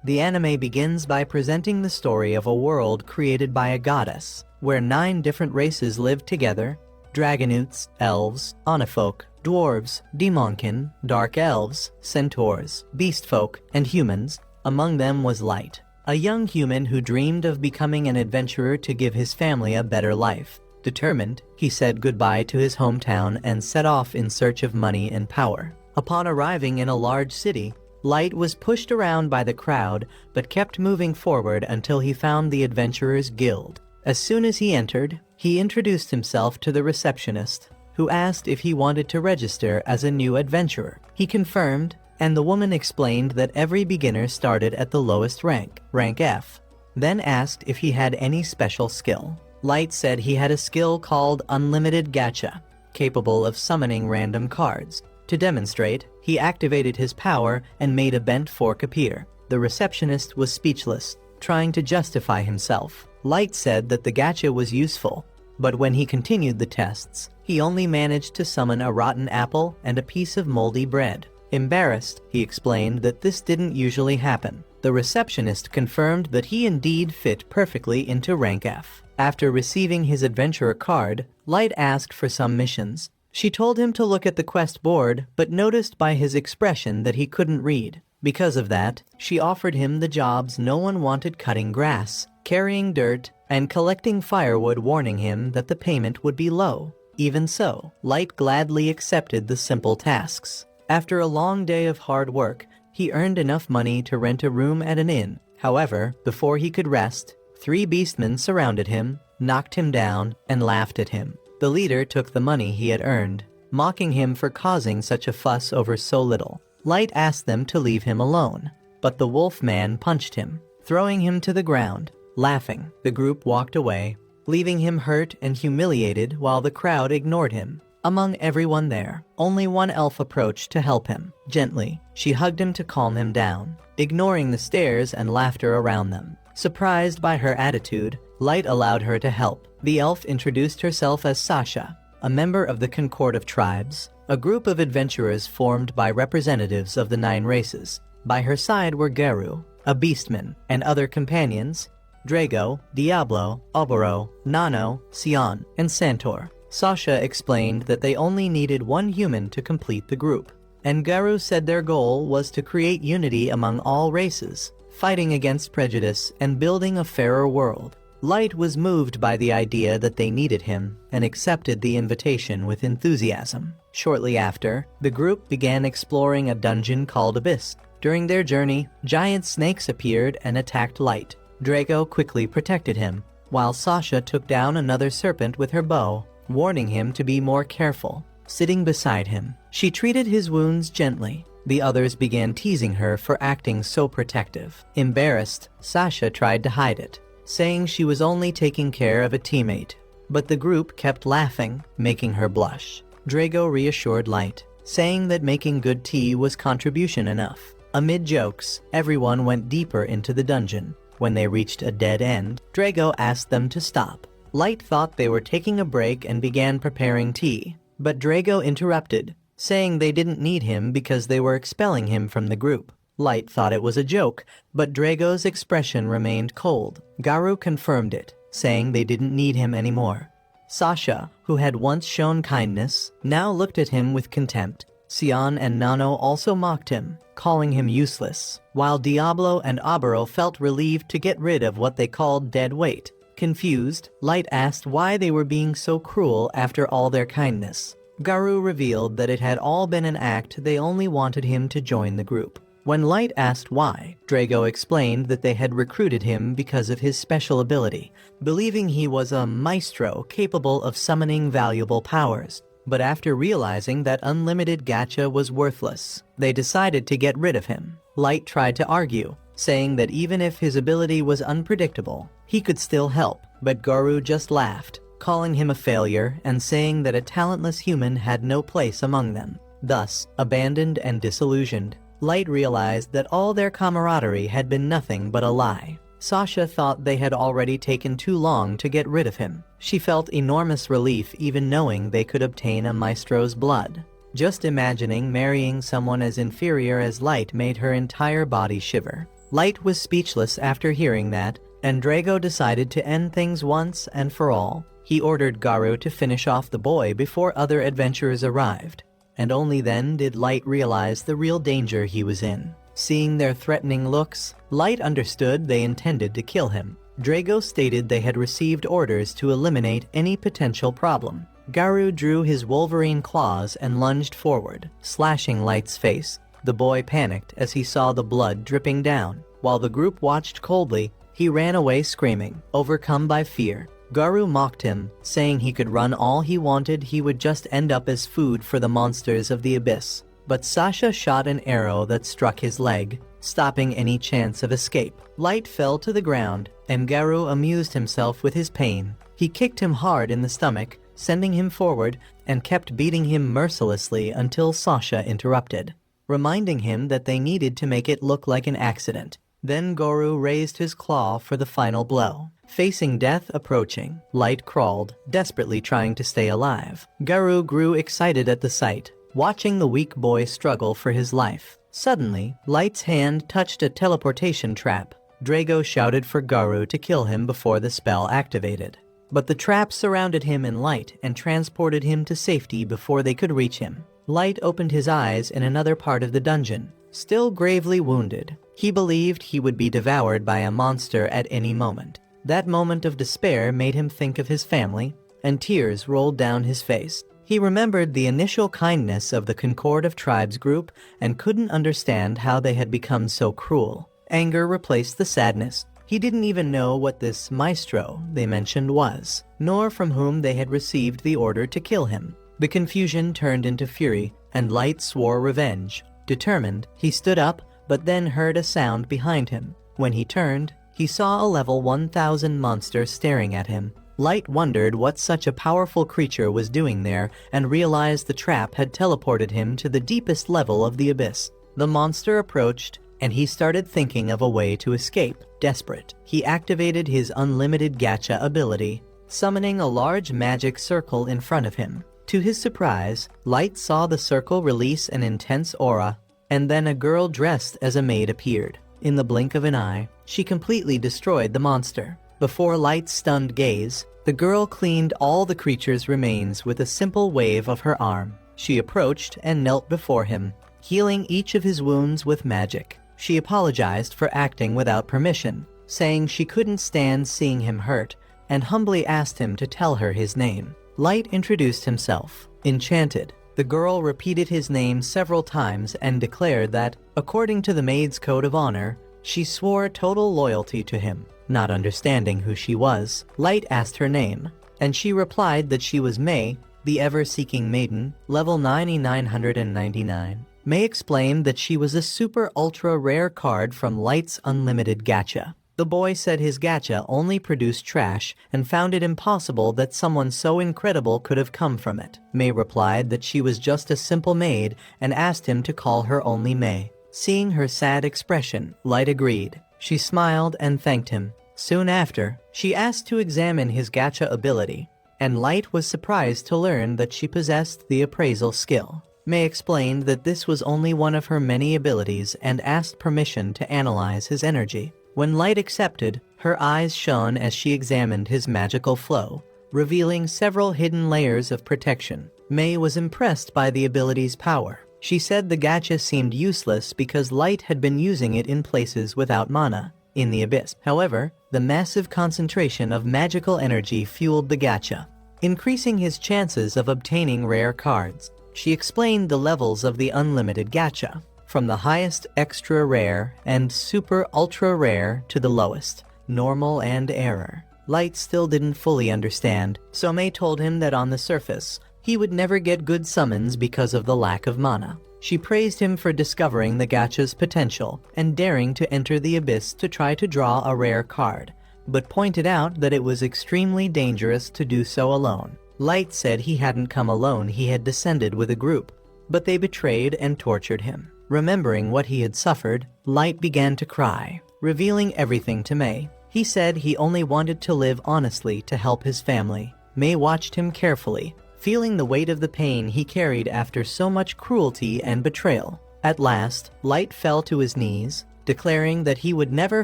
The anime begins by presenting the story of a world created by a goddess, where 9 different races lived together: dragonutes, elves, onifolk, dwarves, demonkin, dark elves, centaurs, beastfolk, and humans. Among them was Light, a young human who dreamed of becoming an adventurer to give his family a better life. Determined, he said goodbye to his hometown and set off in search of money and power. Upon arriving in a large city, Light was pushed around by the crowd but kept moving forward until he found the Adventurers Guild. As soon as he entered, he introduced himself to the receptionist, who asked if he wanted to register as a new adventurer. He confirmed, and the woman explained that every beginner started at the lowest rank, rank F, then asked if he had any special skill. Light said he had a skill called Unlimited Gacha, capable of summoning random cards. To demonstrate, he activated his power and made a bent fork appear. The receptionist was speechless, trying to justify himself. Light said that the gacha was useful, but when he continued the tests, he only managed to summon a rotten apple and a piece of moldy bread. Embarrassed, he explained that this didn't usually happen. The receptionist confirmed that he indeed fit perfectly into rank F. After receiving his adventurer card, Light asked for some missions. She told him to look at the quest board, but noticed by his expression that he couldn't read. Because of that, she offered him the jobs no one wanted: cutting grass, carrying dirt, and collecting firewood, warning him that the payment would be low. Even so, Light gladly accepted the simple tasks. After a long day of hard work, he earned enough money to rent a room at an inn. However, before he could rest, 3 beastmen surrounded him, knocked him down, and laughed at him. The leader took the money he had earned, mocking him for causing such a fuss over so little. Light asked them to leave him alone, but the wolf man punched him, throwing him to the ground. Laughing, the group walked away, leaving him hurt and humiliated while the crowd ignored him. Among everyone there, only one elf approached to help him. Gently, she hugged him to calm him down, ignoring the stares and laughter around them. Surprised by her attitude, Light allowed her to help. The elf introduced herself as Sasha, a member of the Concord of Tribes, a group of adventurers formed by representatives of the 9 races. By her side were Garu, a beastman, and other companions: Drago, Diablo, Oboro, Nano, Sion, and Santor. Sasha explained that they only needed 1 human to complete the group, and Garu said their goal was to create unity among all races, fighting against prejudice and building a fairer world. Light was moved by the idea that they needed him and accepted the invitation with enthusiasm. Shortly after, the group began exploring a dungeon called Abyss. During their journey, giant snakes appeared and attacked Light. Drago quickly protected him, while Sasha took down another serpent with her bow, warning him to be more careful. Sitting beside him, she treated his wounds gently. The others began teasing her for acting so protective. Embarrassed, Sasha tried to hide it, saying she was only taking care of a teammate. But the group kept laughing, making her blush. Drago reassured Light, saying that making good tea was contribution enough. Amid jokes, everyone went deeper into the dungeon. When they reached a dead end, Drago asked them to stop. Light thought they were taking a break and began preparing tea, but Drago interrupted, saying they didn't need him because they were expelling him from the group. Light thought it was a joke, but Drago's expression remained cold. Garu confirmed it, saying they didn't need him anymore. Sasha, who had once shown kindness, now looked at him with contempt. Sion and Nano also mocked him, calling him useless, while Diablo and Oboro felt relieved to get rid of what they called dead weight. Confused, Light asked why they were being so cruel after all their kindness. Garu revealed that it had all been an act. They only wanted him to join the group. When Light asked why, Drago explained that they had recruited him because of his special ability, believing he was a maestro capable of summoning valuable powers. But after realizing that unlimited gacha was worthless, they decided to get rid of him. Light tried to argue, saying that even if his ability was unpredictable, he could still help, but Garu just laughed, calling him a failure and saying that a talentless human had no place among them. Thus, abandoned and disillusioned, Light realized that all their camaraderie had been nothing but a lie. Sasha thought they had already taken too long to get rid of him. She felt enormous relief even knowing they could obtain a maestro's blood. Just imagining marrying someone as inferior as Light made her entire body shiver. Light was speechless after hearing that, and Drago decided to end things once and for all. He ordered Garu to finish off the boy before other adventurers arrived, and only then did Light realize the real danger he was in. Seeing their threatening looks, Light understood they intended to kill him. Drago stated they had received orders to eliminate any potential problem. Garu drew his wolverine claws and lunged forward, slashing Light's face. The boy panicked as he saw the blood dripping down. While the group watched coldly, he ran away screaming, overcome by fear. Garu mocked him, saying he could run all he wanted, he would just end up as food for the monsters of the abyss. But Sasha shot an arrow that struck his leg, stopping any chance of escape. Light fell to the ground, and Garu amused himself with his pain. He kicked him hard in the stomach, sending him forward, and kept beating him mercilessly until Sasha interrupted, reminding him that they needed to make it look like an accident. Then Garu raised his claw for the final blow. Facing death approaching, Light crawled, desperately trying to stay alive. Garu grew excited at the sight, watching the weak boy struggle for his life. Suddenly, Light's hand touched a teleportation trap. Drago shouted for Garu to kill him before the spell activated. But the trap surrounded him in light and transported him to safety before they could reach him. Light opened his eyes in another part of the dungeon. Still gravely wounded, he believed he would be devoured by a monster at any moment. That moment of despair made him think of his family, and tears rolled down his face. He remembered the initial kindness of the Concord of Tribes group and couldn't understand how they had become so cruel. Anger replaced the sadness. He didn't even know what this maestro they mentioned was, nor from whom they had received the order to kill him. The confusion turned into fury, and Light swore revenge. Determined, he stood up, but then heard a sound behind him. When he turned, he saw a level 1000 monster staring at him. Light wondered what such a powerful creature was doing there and realized the trap had teleported him to the deepest level of the abyss. The monster approached, and he started thinking of a way to escape. Desperate, he activated his unlimited gacha ability, summoning a large magic circle in front of him. To his surprise, Light saw the circle release an intense aura, and then a girl dressed as a maid appeared. In the blink of an eye, she completely destroyed the monster. Before Light's stunned gaze, the girl cleaned all the creature's remains with a simple wave of her arm. She approached and knelt before him, healing each of his wounds with magic. She apologized for acting without permission, saying she couldn't stand seeing him hurt, and humbly asked him to tell her his name. Light introduced himself. Enchanted, the girl repeated his name several times and declared that, according to the maid's code of honor, she swore total loyalty to him. Not understanding who she was, Light asked her name, and she replied that she was May, the ever-seeking maiden, level 9999. May explained that she was a super ultra rare card from Light's unlimited gacha. The boy said his gacha only produced trash and found it impossible that someone so incredible could have come from it. May replied that she was just a simple maid and asked him to call her only May. Seeing her sad expression, Light agreed. She smiled and thanked him. Soon after, she asked to examine his gacha ability, and Light was surprised to learn that she possessed the appraisal skill. May explained that this was only one of her many abilities and asked permission to analyze his energy. When Light accepted, her eyes shone as she examined his magical flow, revealing several hidden layers of protection. May was impressed by the ability's power. She said the gacha seemed useless because Light had been using it in places without mana, in the abyss. However, the massive concentration of magical energy fueled the gacha, increasing his chances of obtaining rare cards. She explained the levels of the unlimited gacha, from the highest extra rare and super ultra rare to the lowest, normal and error. Light still didn't fully understand, so May told him that on the surface, he would never get good summons because of the lack of mana. She praised him for discovering the gacha's potential and daring to enter the abyss to try to draw a rare card, but pointed out that it was extremely dangerous to do so alone. Light said he hadn't come alone, he had descended with a group, but they betrayed and tortured him. Remembering what he had suffered, Light began to cry, revealing everything to May. He said he only wanted to live honestly to help his family. May watched him carefully, feeling the weight of the pain he carried after so much cruelty and betrayal. At last, Light fell to his knees, declaring that he would never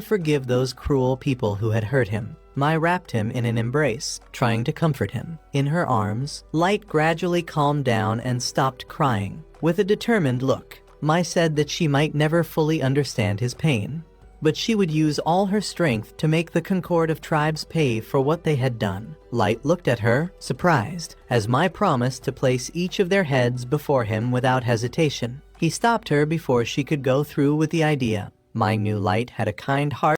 forgive those cruel people who had hurt him. Mai wrapped him in an embrace, trying to comfort him. In her arms, Light gradually calmed down and stopped crying. With a determined look, Mai said that she might never fully understand his pain, but she would use all her strength to make the Concord of Tribes pay for what they had done. Light looked at her, surprised, as Mai promised to place each of their heads before him without hesitation. He stopped her before she could go through with the idea. Mai knew Light had a kind heart